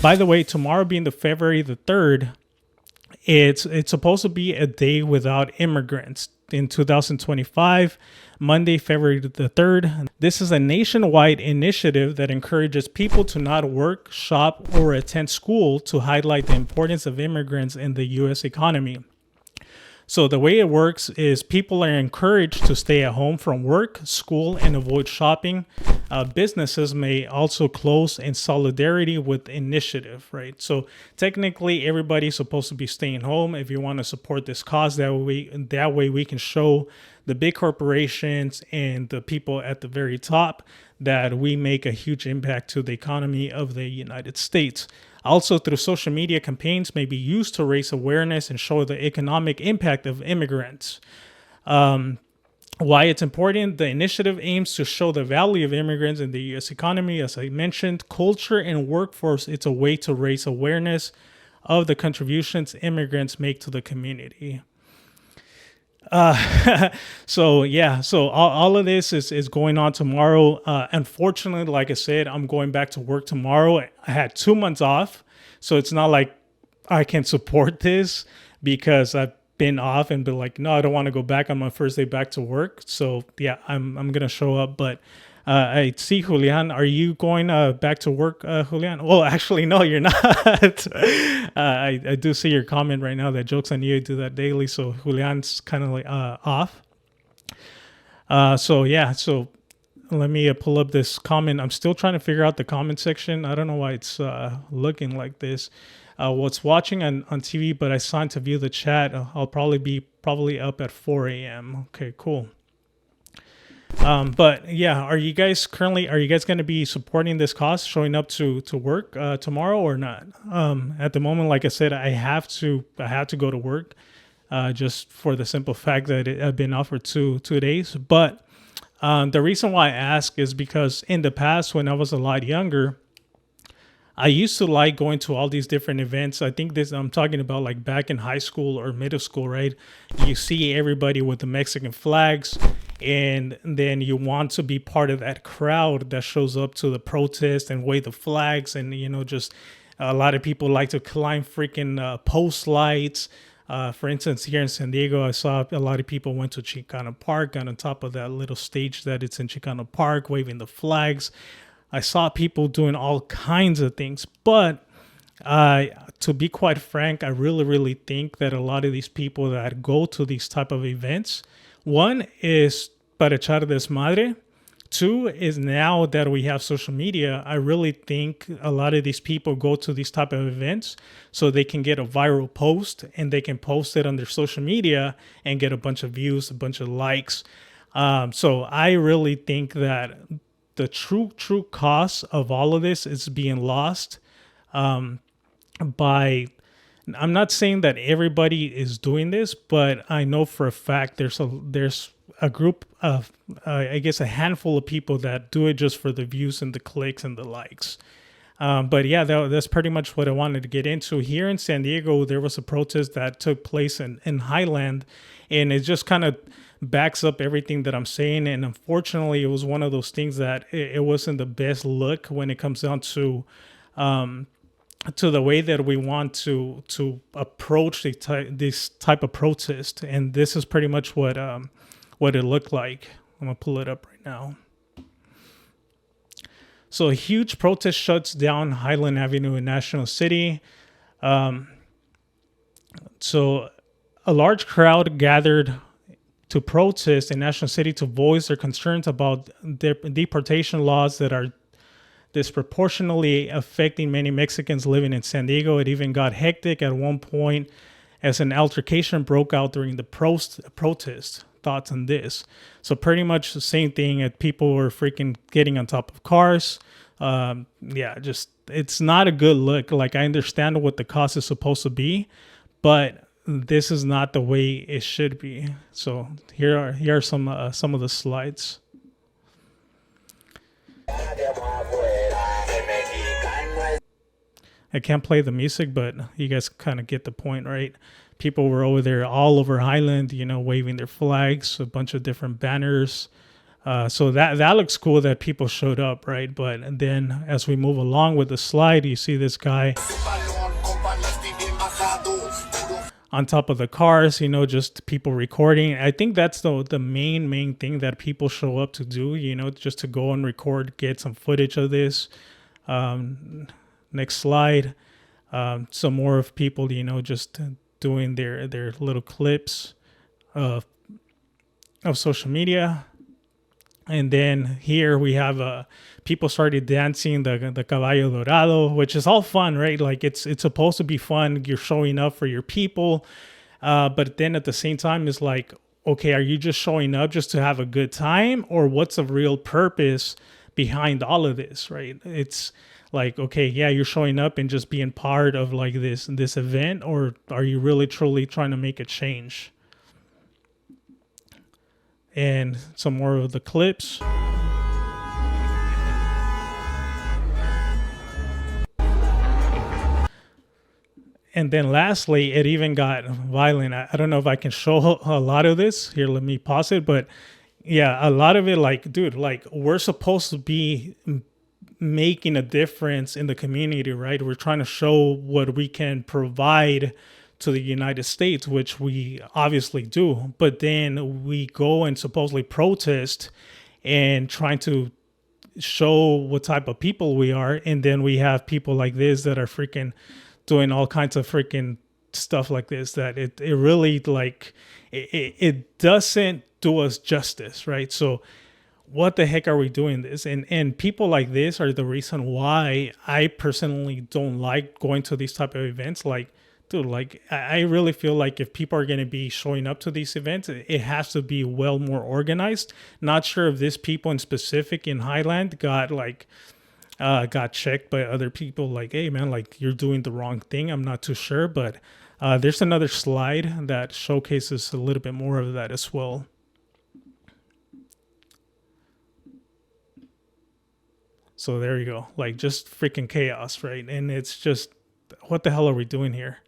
By the way, tomorrow being the February the 3rd, it's supposed to be a day without immigrants in 2025, Monday, February the 3rd. This is a nationwide initiative that encourages people to not work, shop, or attend school to highlight the importance of immigrants in the U.S. economy. So the way it works is people are encouraged to stay at home from work, school, and avoid shopping. Businesses may also close in solidarity with the initiative, right? So technically, everybody's supposed to be staying home if you want to support this cause. That way we can show the big corporations and the people at the very top that we make a huge impact to the economy of the United States. Also, through social media, campaigns may be used to raise awareness and show the economic impact of immigrants. Why it's important: the initiative aims to show the value of immigrants in the U.S. economy. As I mentioned, culture and workforce, it's a way to raise awareness of the contributions immigrants make to the community. So all of this is going on tomorrow. Unfortunately, like I said, I'm going back to work tomorrow. I had 2 months off, so it's not like I can support this because I've been off and been like, no, I don't want to go back on my first day back to work. So yeah, I'm gonna show up. But I see Julian. Are you going back to work, Julian? Well, actually, no, you're not. I do see your comment right now that jokes on you. I do that daily. So Julian's kind of like off. So let me pull up this comment. I'm still trying to figure out the comment section. I don't know why it's looking like this. Was watching on TV, but I signed to view the chat. I'll probably be up at 4 a.m. Okay, cool. But yeah, are you guys going to be supporting this cause, showing up to work tomorrow or not? At the moment, like I said, I have to go to work, just for the simple fact that I've been off for two days. But the reason why I ask is because in the past, when I was a lot younger, I used to like going to all these different events. I think I'm talking about like back in high school or middle school, right? You see everybody with the Mexican flags, and then you want to be part of that crowd that shows up to the protest and wave the flags. And, just a lot of people like to climb freaking post lights. For instance, here in San Diego, I saw a lot of people went to Chicano Park, got on top of that little stage that it's in Chicano Park, waving the flags. I saw people doing all kinds of things, but to be quite frank, I really, really think that a lot of these people that go to these type of events, one is para echar desmadre. Two is, now that we have social media, I really think a lot of these people go to these type of events so they can get a viral post and they can post it on their social media and get a bunch of views, a bunch of likes. So I really think that the true cost of all of this is being lost by, I'm not saying that everybody is doing this, but I know for a fact there's a group of, I guess a handful of people that do it just for the views and the clicks and the likes. But yeah, that's pretty much what I wanted to get into. Here in San Diego, there was a protest that took place in Highland, and it just kind of backs up everything that I'm saying. And unfortunately, it was one of those things that it wasn't the best look when it comes down to the way that we want to approach this type of protest. And this is pretty much what it looked like. I'm gonna pull it up right now. So a huge protest shuts down Highland Avenue in National City. So a large crowd gathered to protest in National City to voice their concerns about deportation laws that are disproportionately affecting many Mexicans living in San Diego. It even got hectic at one point as an altercation broke out during the protest. Thoughts on this? So pretty much the same thing. People were freaking getting on top of cars. Just it's not a good look. Like, I understand what the cause is supposed to be, but this is not the way it should be. So here are some of the slides. I can't play the music, but you guys kind of get the point, right? People were over there all over Highland, waving their flags, a bunch of different banners. So that looks cool that people showed up, right? But then as we move along with the slide, you see this guy on top of the cars, just people recording. I think that's the main thing that people show up to do, just to go and record, get some footage of this. Next slide. Some more of people, just doing their little clips of social media. And then here we have people started dancing the caballo dorado, which is all fun, right? Like it's supposed to be fun. You're showing up for your people. But then at the same time, it's like, okay, are you just showing up just to have a good time? Or what's the real purpose behind all of this, right? It's like, okay, yeah, you're showing up and just being part of like this event, or are you really truly trying to make a change? And some more of the clips. And then lastly, it even got violent. I don't know if I can show a lot of this. Here, let me pause it. But yeah, a lot of it, like, dude, like we're supposed to be making a difference in the community, right? We're trying to show what we can provide to the United States, which we obviously do. But then we go and supposedly protest and trying to show what type of people we are. And then we have people like this that are freaking doing all kinds of freaking stuff like this, that it really like, it doesn't do us justice, right? So what the heck are we doing this? And people like this are the reason why I personally don't like going to these type of events. Like, dude, like I really feel like if people are going to be showing up to these events, it has to be well more organized. Not sure if this people in specific in Highland got checked by other people, like, hey man, like you're doing the wrong thing. I'm not too sure, but there's another slide that showcases a little bit more of that as well. So there you go, like just freaking chaos, right? And it's just, what the hell are we doing here?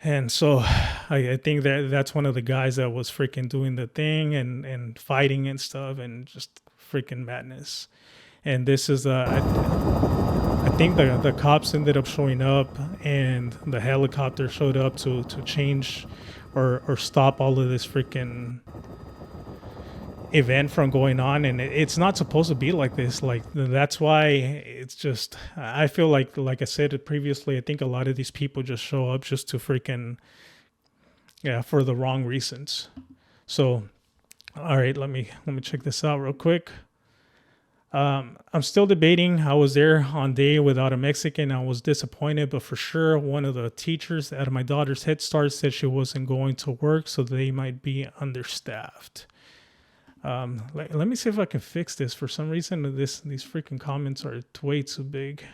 And so I think that's one of the guys that was freaking doing the thing and fighting and stuff, and just freaking madness. And this is I think the cops ended up showing up, and the helicopter showed up to change or stop all of this freaking event from going on. And it's not supposed to be like this. Like, that's why it's just, I feel like I said previously, I think a lot of these people just show up just to freaking, yeah, for the wrong reasons. So, all right, let me check this out real quick. I'm still debating. I was there on day without a Mexican. I was disappointed, but for sure, one of the teachers at my daughter's Head Start said she wasn't going to work, so they might be understaffed. Let me see if I can fix this. For some reason, these freaking comments are way too big.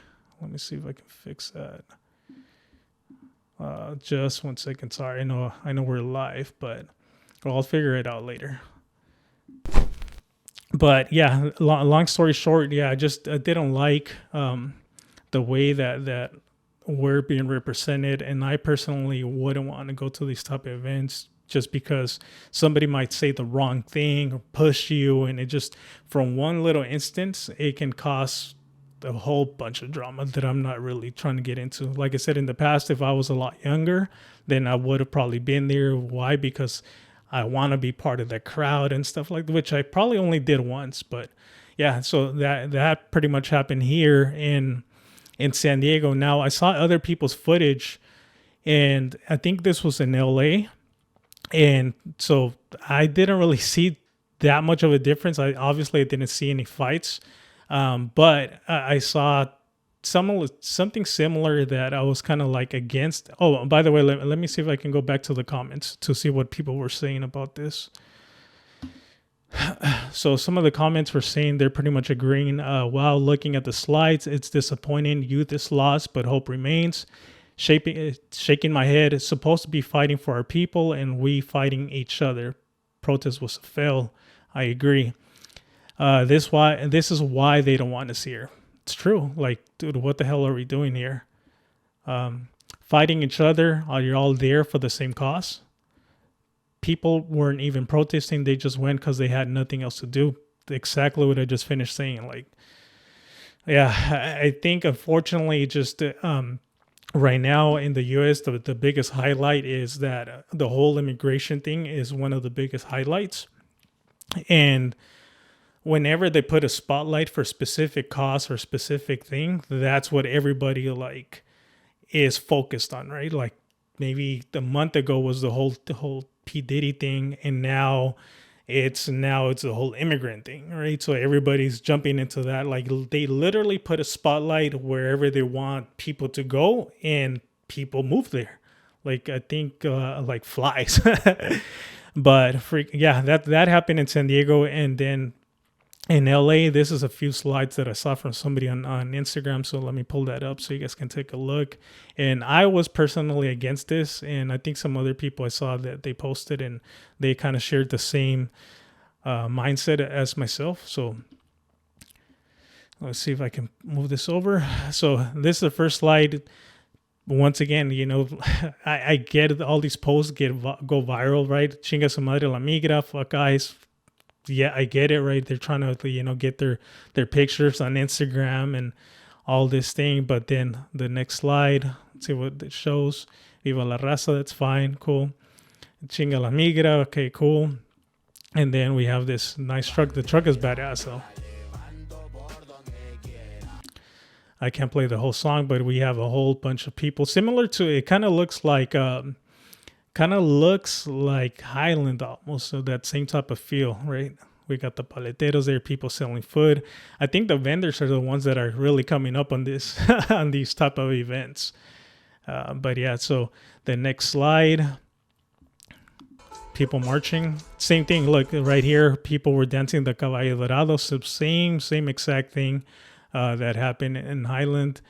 Let me see if I can fix that. Just 1 second. Sorry, I know we're live, but I'll figure it out later. But yeah, long story short, yeah, I didn't like the way that we're being represented, and I personally wouldn't want to go to these type of events just because somebody might say the wrong thing or push you, and it just, from one little instance, it can cause a whole bunch of drama that I'm not really trying to get into. Like I said in the past, if I was a lot younger, then I would have probably been there. Why? Because I want to be part of that crowd and stuff like that, which I probably only did once. But yeah, so that pretty much happened here in San Diego. Now, I saw other people's footage, and I think this was in LA. And so I didn't really see that much of a difference. I didn't see any fights, but I saw something similar that I was kind of like against. Oh, by the way, let me see if I can go back to the comments to see what people were saying about this. So some of the comments were saying they're pretty much agreeing. While looking at the slides, it's disappointing. Youth is lost, but hope remains. Shaking my head. It's supposed to be fighting for our people, and we fighting each other. Protest was a fail. I agree. This is why they don't want us here. It's true. Like, dude, what the hell are we doing here? Fighting each other. Are you all there for the same cause? people weren't even protesting. They just went because they had nothing else to do. Exactly what I just finished saying. Like, yeah, I think unfortunately just right now in the US, the biggest highlight is that the whole immigration thing is one of the biggest highlights. And whenever they put a spotlight for specific cause or specific thing, that's what everybody like is focused on, right? Like maybe a month ago was the whole P. Diddy thing, and now it's the whole immigrant thing, right? So everybody's jumping into that. Like they literally put a spotlight wherever they want people to go, and people move there. Like I think like flies. But that happened in San Diego, and then in LA, this is a few slides that I saw from somebody on Instagram. So let me pull that up so you guys can take a look. And I was personally against this. And I think some other people I saw that they posted and they kind of shared the same mindset as myself. So let's see if I can move this over. So this is the first slide. Once again, I get all these posts go viral, right? Chinga su madre la migra, fuck guys. Yeah, I get it, right? They're trying to, get their pictures on Instagram and all this thing. But then the next slide, let's see what it shows. Viva la raza, that's fine, cool. Chinga la migra, okay, cool. And then we have this nice truck. The truck is badass, though. I can't play the whole song, but we have a whole bunch of people similar to it. Kind of looks like Highland almost, so that same type of feel, right? We got the paleteros there, people selling food. I think the vendors are the ones that are really coming up on this on these type of events. But yeah, so the next slide, people marching, same thing. Look right here, people were dancing the Caballo Dorado, so same exact thing that happened in Highland.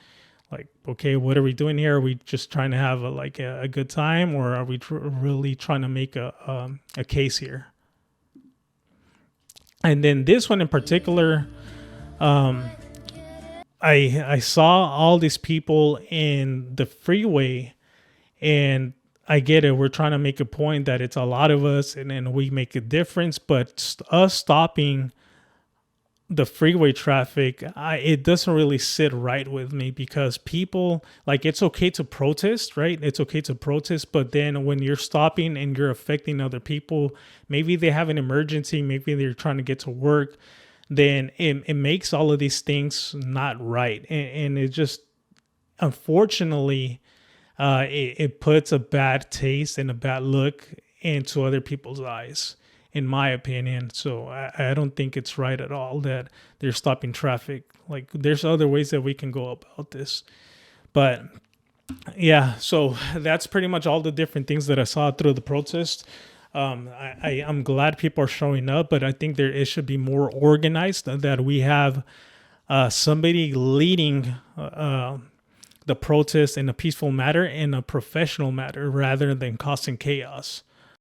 Like, okay, what are we doing here? Are we just trying to have a good time, or are we really trying to make a case here? And then this one in particular, I saw all these people in the freeway, and I get it. We're trying to make a point that it's a lot of us, and then we make a difference. But us stopping the freeway traffic, it doesn't really sit right with me, because people, it's okay to protest, right? It's okay to protest, but then when you're stopping and you're affecting other people, maybe they have an emergency, maybe they're trying to get to work, then it makes all of these things not right. And it just, unfortunately, it puts a bad taste and a bad look into other people's eyes, in my opinion. So I don't think it's right at all that they're stopping traffic. Like, there's other ways that we can go about this. But yeah, so that's pretty much all the different things that I saw through the protest. I'm glad people are showing up, but I think it should be more organized, that we have somebody leading the protest in a peaceful manner, in a professional manner, rather than causing chaos.